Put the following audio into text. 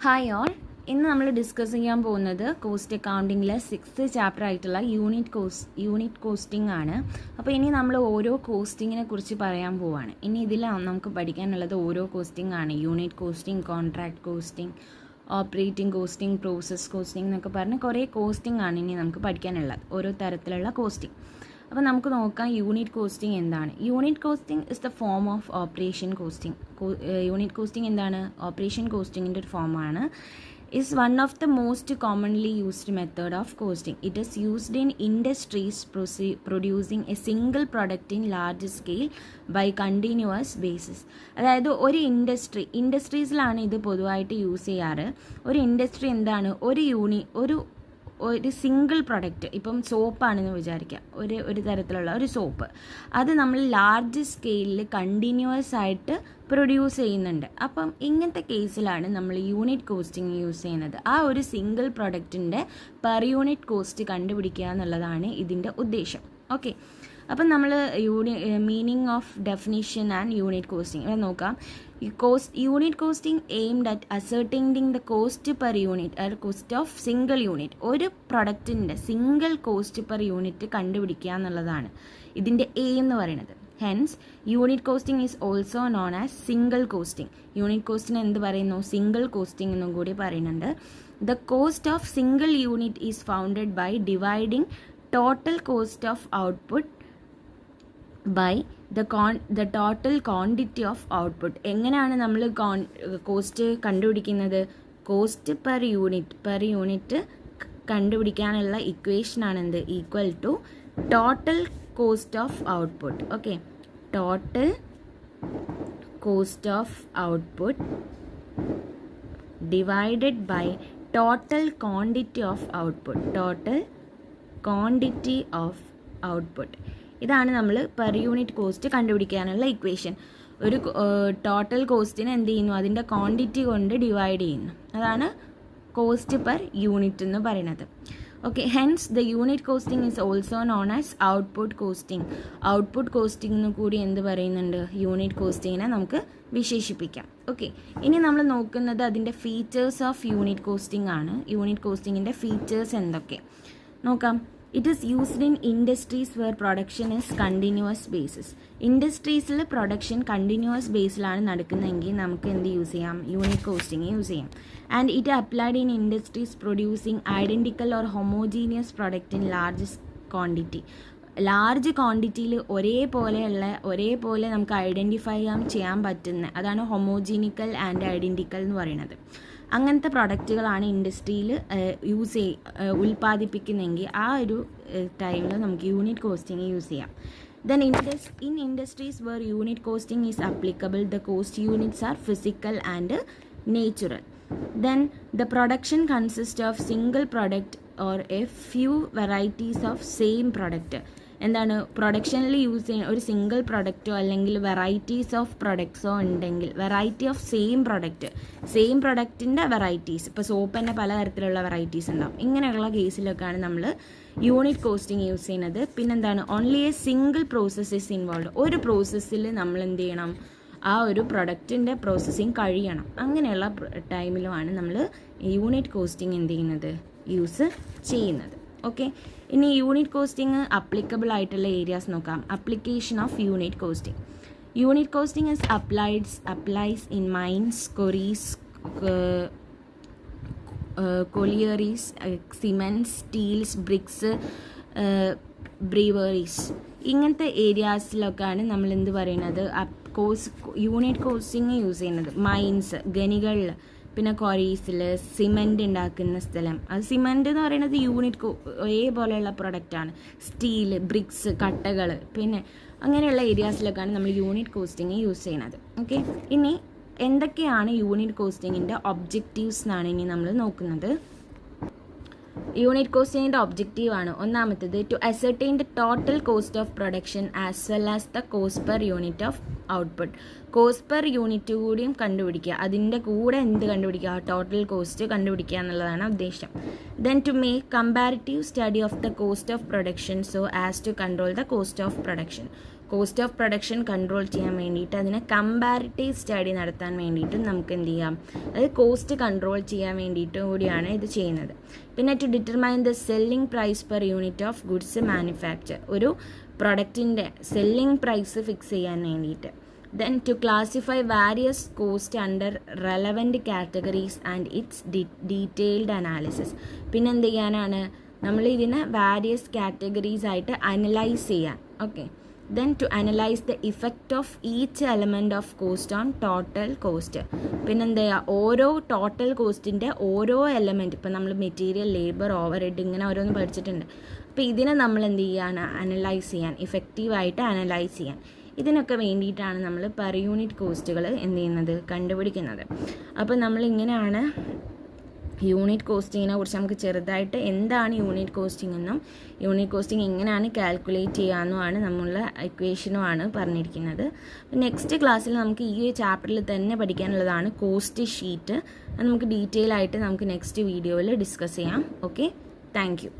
Hi all. ഇന്ന് നമ്മൾ discuss ചെയ്യാൻ പോകുന്നത് കോസ്റ്റ് അക്കൗണ്ടിങ്ങിലെ 6th ചാപ്റ്റർ ആയിട്ടുള്ള യൂണിറ്റ് കോസ്റ്റിംഗ് ആണ്. അപ്പോൾ ഇനി നമ്മൾ ഓരോ കോസ്റ്റിങ്ങിനെ കുറിച്ച് പറയാൻ പോവാണ്. ഇനി ഇതിൽ നമുക്ക് പഠിക്കാനുള്ളത് ഓരോ കോസ്റ്റിംഗ് ആണ്. Unit costing, contract costing, operating costing, process costing എന്നൊക്കെ പറഞ്ഞ് കുറേ കോസ്റ്റിംഗ് ആണ് ഇനി നമുക്ക് പഠിക്കാനുള്ളത്, ഓരോ തരത്തിലുള്ള കോസ്റ്റിംഗ്. അപ്പോൾ നമുക്ക് നോക്കാം യൂണിറ്റ് കോസ്റ്റിംഗ് എന്താണ്. Unit costing is the form of operation costing. Unit costing എന്താണ്? ഓപ്പറേഷൻ കോസ്റ്റിങ്ങിൻ്റെ ഒരു ഫോമാണ്. is one of the most commonly used method of costing. It is used in industries producing a single product in large scale by continuous basis. അതായത് ഒരു ഇൻഡസ്ട്രീസിലാണ് ഇത് പൊതുവായിട്ട് use ചെയ്യാറ്. ഒരു industry എന്താണ്? ഒരു സിംഗിൾ പ്രൊഡക്റ്റ്, ഇപ്പം സോപ്പാണെന്ന് വിചാരിക്കുക, ഒരു തരത്തിലുള്ള ഒരു സോപ്പ്, അത് നമ്മൾ ലാർജ് സ്കെയിലിൽ കണ്ടിന്യൂസ് ആയിട്ട് പ്രൊഡ്യൂസ് ചെയ്യുന്നുണ്ട്. അപ്പം ഇങ്ങനത്തെ കേസിലാണ് നമ്മൾ യൂണിറ്റ് കോസ്റ്റിംഗ് യൂസ് ചെയ്യുന്നത്. ആ ഒരു സിംഗിൾ പ്രൊഡക്റ്റിൻ്റെ പെർ യൂണിറ്റ് കോസ്റ്റ് കണ്ടുപിടിക്കുക എന്നുള്ളതാണ് ഇതിൻ്റെ ഉദ്ദേശം. ഓക്കെ, അപ്പം നമ്മൾ meaning of definition and unit costing ഇവിടെ നോക്കാം. Unit costing aimed at ascertaining the cost per unit, cost of single unit. ഒരു പ്രൊഡക്റ്റിൻ്റെ സിംഗിൾ കോസ്റ്റ് പെർ യൂണിറ്റ് കണ്ടുപിടിക്കുക എന്നുള്ളതാണ് ഇതിൻ്റെ എയിം എന്ന് പറയുന്നത്. Hence unit costing is also known as single costing. Unit കോസ്റ്റിന് എന്ത് പറയുന്നു? സിംഗിൾ കോസ്റ്റിംഗ് എന്നും കൂടി പറയുന്നുണ്ട്. The cost of single unit is founded by dividing total cost of output by the total quantity of output. എങ്ങനെയാണ് നമ്മൾ cost കണ്ടുപിടിക്കുന്നത്? Cost per unit കണ്ടുപിടിക്കാനുള്ള ഇക്വേഷനാണ് എന്ത്? Equal to total cost of output. Okay, total cost of output divided by total quantity of output. Total quantity of output, ഇതാണ് നമ്മൾ per unit cost കണ്ടുപിടിക്കാനുള്ള equation. ഒരു ടോട്ടൽ കോസ്റ്റിനെ എന്ത് ചെയ്യുന്നു? അതിൻ്റെ ക്വാണ്ടിറ്റി കൊണ്ട് ഡിവൈഡ് ചെയ്യുന്നു. അതാണ് കോസ്റ്റ് പെർ യൂണിറ്റ് എന്ന് പറയുന്നത്. Okay, hence the unit costing is also known as output costing. Output costing എന്ന് കൂടി എന്ത് പറയുന്നുണ്ട്? യൂണിറ്റ് കോസ്റ്റിങ്ങിനെ നമുക്ക് വിശേഷിപ്പിക്കാം. ഓക്കെ, ഇനി നമ്മൾ നോക്കുന്നത് അതിൻ്റെ ഫീച്ചേഴ്സ് ഓഫ് യൂണിറ്റ് കോസ്റ്റിംഗ് ആണ്. യൂണിറ്റ് കോസ്റ്റിങ്ങിൻ്റെ ഫീച്ചേഴ്സ് എന്തൊക്കെ നോക്കാം. It is used in industries where production is continuous basis. ഇൻഡസ്ട്രീസിൽ പ്രൊഡക്ഷൻ കണ്ടിന്യൂസ് ബേസിലാണ് നടക്കുന്നതെങ്കിൽ നമുക്ക് എന്ത് യൂസ് ചെയ്യാം? യൂണിറ്റ് കോസ്റ്റിംഗ് യൂസ് ചെയ്യാം. And it applied in industries producing identical or homogeneous product in large quantity. Large ക്വാണ്ടിറ്റിയിൽ ഒരേപോലെ നമുക്ക് ഐഡൻറ്റിഫൈ ചെയ്യാൻ പറ്റുന്ന, അതാണ് ഹൊമോജീനിക്കൽ ആൻഡ് ഐഡൻറ്റിക്കൽ എന്ന് പറയുന്നത്. അങ്ങനത്തെ പ്രൊഡക്റ്റുകളാണ് ഇൻഡസ്ട്രിയിൽ ഉൽപ്പാദിപ്പിക്കുന്നതെങ്കിൽ ആ ഒരു ടൈമിൽ നമുക്ക് യൂണിറ്റ് കോസ്റ്റിംഗ് യൂസ് ചെയ്യാം. Then in industries where unit costing is applicable, the cost units are physical and natural. Then the production consist of single product or a few varieties of same product. എന്താണ്? പ്രൊഡക്ഷനിൽ use ചെയ്യുന്ന ഒരു single പ്രൊഡക്റ്റോ അല്ലെങ്കിൽ varieties of പ്രൊഡക്ട്സോ ഉണ്ടെങ്കിൽ, variety of same പ്രൊഡക്റ്റിൻ്റെ varieties, ഇപ്പോൾ soap തന്നെ പലതരത്തിലുള്ള varieties ഉണ്ടാവും. ഇങ്ങനെയുള്ള കേസിലൊക്കെയാണ് നമ്മൾ യൂണിറ്റ് കോസ്റ്റിംഗ് യൂസ് ചെയ്യുന്നത്. പിന്നെന്താണ്? Only A single process is involve. ഒരു പ്രോസസ്സിൽ നമ്മൾ എന്ത് ചെയ്യണം? ആ ഒരു പ്രൊഡക്റ്റിൻ്റെ പ്രോസസ്സിങ് കഴിയണം. അങ്ങനെയുള്ള ടൈമിലുമാണ് നമ്മൾ യൂണിറ്റ് കോസ്റ്റിംഗ് എന്ത് ചെയ്യുന്നത്? യൂസ് ചെയ്യുന്നത്. ഓക്കെ, ഇനി യൂണിറ്റ് കോസ്റ്റിംഗ് അപ്ലിക്കബിൾ ആയിട്ടുള്ള ഏരിയാസ് നോക്കാം. Application of unit costing. Unit costing is applies in mines, quarries, collieries, cements, steels, bricks, breweries. ഇങ്ങനത്തെ ഏരിയാസിലൊക്കെയാണ് നമ്മൾ എന്ത് പറയുന്നത്? യൂണിറ്റ് കോസ്റ്റിംഗ് യൂസ് ചെയ്യുന്നത്. മൈൻസ്, ഖനികളിൽ, പിന്നെ ക്വാറീസിൽ, സിമെൻറ്റ് ഉണ്ടാക്കുന്ന സ്ഥലം, അത് സിമെൻറ്റ് എന്ന് പറയുന്നത് യൂണിറ്റ് ഒരേപോലെയുള്ള പ്രൊഡക്റ്റാണ്. സ്റ്റീൽ, ബ്രിക്സ്, കട്ടകൾ, പിന്നെ അങ്ങനെയുള്ള ഏരിയാസിലൊക്കെയാണ് നമ്മൾ യൂണിറ്റ് കോസ്റ്റിംഗ് യൂസ് ചെയ്യുന്നത്. ഓക്കെ, ഇനി എന്തൊക്കെയാണ് യൂണിറ്റ് കോസ്റ്റിങ്ങിൻ്റെ ഒബ്ജക്റ്റീവ്സ് എന്നാണ് ഇനി നമ്മൾ നോക്കുന്നത്. യൂണിറ്റ് കോസ്റ്റിങ്ങിൻ്റെ ഒബ്ജക്റ്റീവ് ആണ് ഒന്നാമത്തേത്, to ascertain the total cost of production as well as the cost per unit of output. Cost per unit കൂടിയും കണ്ടുപിടിക്കുക, അതിൻ്റെ കൂടെ എന്ത് കണ്ടുപിടിക്കുക? ടോട്ടൽ കോസ്റ്റ് കണ്ടുപിടിക്കുക എന്നുള്ളതാണ് ഉദ്ദേശം. Then to make comparative study of the cost of production so as to control the cost of production. Cost of production control ചെയ്യാൻ വേണ്ടിയിട്ട് അതിനെ കമ്പാരിറ്റീവ് സ്റ്റഡി നടത്താൻ വേണ്ടിയിട്ടും നമുക്ക് എന്ത് ചെയ്യാം, അതായത് കോസ്റ്റ് കൺട്രോൾ ചെയ്യാൻ വേണ്ടിയിട്ടും കൂടിയാണ് ഇത് ചെയ്യുന്നത്. പിന്നെ to determine the selling price per unit of goods manufacture, ഒരു പ്രൊഡക്റ്റിൻ്റെ സെല്ലിംഗ് പ്രൈസ് ഫിക്സ് ചെയ്യാൻ വേണ്ടിയിട്ട്. Then to classify various cost under relevant categories and its detailed analysis. പിന്നെ എന്ത് ചെയ്യാനാണ്, നമ്മൾ ഇതിനെ വാരിയസ് കാറ്റഗറീസ് ആയിട്ട് അനലൈസ് ചെയ്യാൻ. Okay, then to analyze the effect of each element of cost on total cost. പിന്നെ എന്ത് ചെയ്യുക, ഓരോ ടോട്ടൽ കോസ്റ്റിൻ്റെ ഓരോ എലമെൻറ്റ്, ഇപ്പം നമ്മൾ മെറ്റീരിയൽ, ലേബർ, ഓവർ ഹെഡ് ഇങ്ങനെ ഓരോന്ന് പഠിച്ചിട്ടുണ്ട്. അപ്പോൾ ഇതിനെ നമ്മൾ എന്ത് ചെയ്യാണ്, അനലൈസ് ചെയ്യാൻ, ഇഫക്റ്റീവായിട്ട് അനലൈസ് ചെയ്യാൻ. ഇതിനൊക്കെ വേണ്ടിയിട്ടാണ് നമ്മൾ പെർ യൂണിറ്റ് കോസ്റ്റുകൾ എന്ത് ചെയ്യുന്നത്, കണ്ടുപിടിക്കുന്നത്. അപ്പോൾ നമ്മളിങ്ങനെയാണ് യൂണിറ്റ് കോസ്റ്റിങ്ങിനെ കുറിച്ച് നമുക്ക് ചെറുതായിട്ട് എന്താണ് യൂണിറ്റ് കോസ്റ്റിംഗ് എന്നും യൂണിറ്റ് കോസ്റ്റിംഗ് എങ്ങനെയാണ് കാൽക്കുലേറ്റ് ചെയ്യാമെന്നുമാണ് നമ്മളുടെ ഇക്വേഷനുമാണ് പറഞ്ഞിരിക്കുന്നത്. നെക്സ്റ്റ് ക്ലാസ്സിൽ നമുക്ക് ഈ ചാപ്റ്ററിൽ തന്നെ പഠിക്കാനുള്ളതാണ് കോസ്റ്റ് ഷീറ്റ്. അത് നമുക്ക് ഡീറ്റെയിൽ ആയിട്ട് നമുക്ക് നെക്സ്റ്റ് വീഡിയോയിൽ ഡിസ്കസ് ചെയ്യാം. Okay, thank you.